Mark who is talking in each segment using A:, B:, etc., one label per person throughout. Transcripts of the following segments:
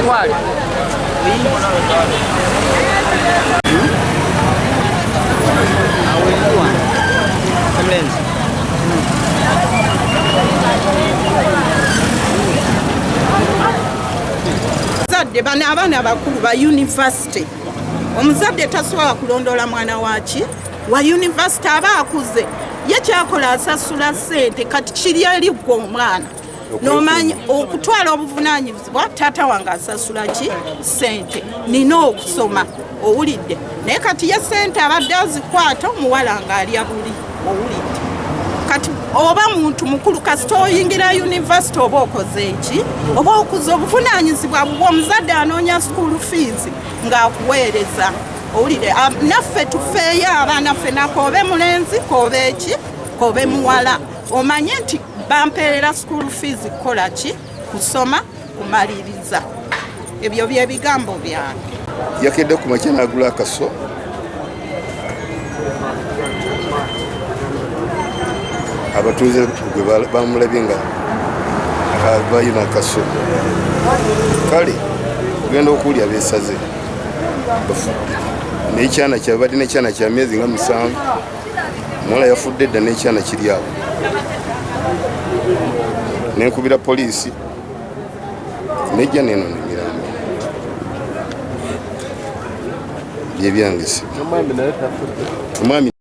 A: Mutwale.
B: Zadde bana abaana bakulu ba university. Omuzadde tasobola kulondola mwana waki wa university aba akuze. Ye kyakola asasula ssente kati kiri eri gwe omwana. N'omanya okutwala obuvunaanyizibwa taata wange asasula ki ssente. Nina okusoma owulidde. Naye kati ye ssente abadde azikwata omuwala ng'alya buli owulidde. Kati oba muntu mukulu kasita oyingira university oba okoze eki oba okuza obuvunaanyizibwa bw'omuzadde anoonya school fees ng'akuweereza owulire naffe tufeeyo abaana ffena koobe mulenzi koobe eki koobe muwala omanye nti bampeerera school fees kukola ki kusoma kumaliriza ebyo by'ebigambo byange
C: yakedde ku makya n'agula akaso abatuuze gwe bamulabye nga bayina akaso kale kugenda okuwulya beesaze n'ekyana kyabadde n'ekyana kya myezi nga 7 omuwala yafudde dda n'ekyana kiri awo nenkubira poliisi nejja neno nemirambo byebyange si tumwami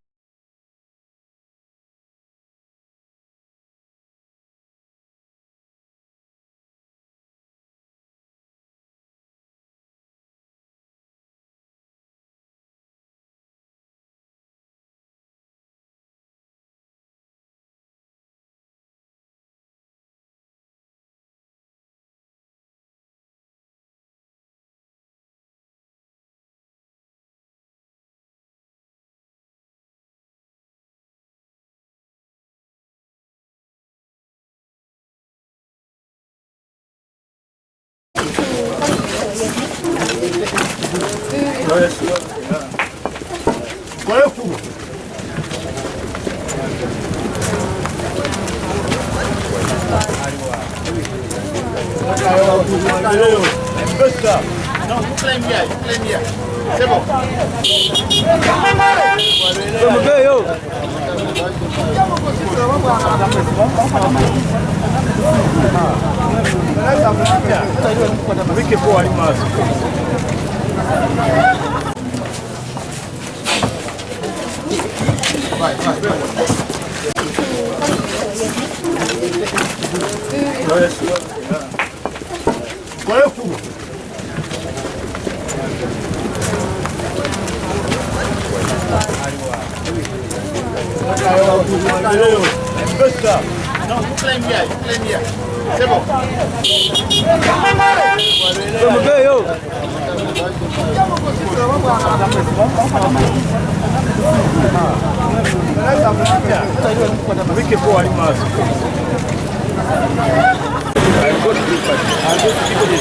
D: Betta. Non, vous plaignez, c'est bon. Qual é o fogo? Betta. Non, vous plaignez, c'est bon. Perché può animare? Tipo de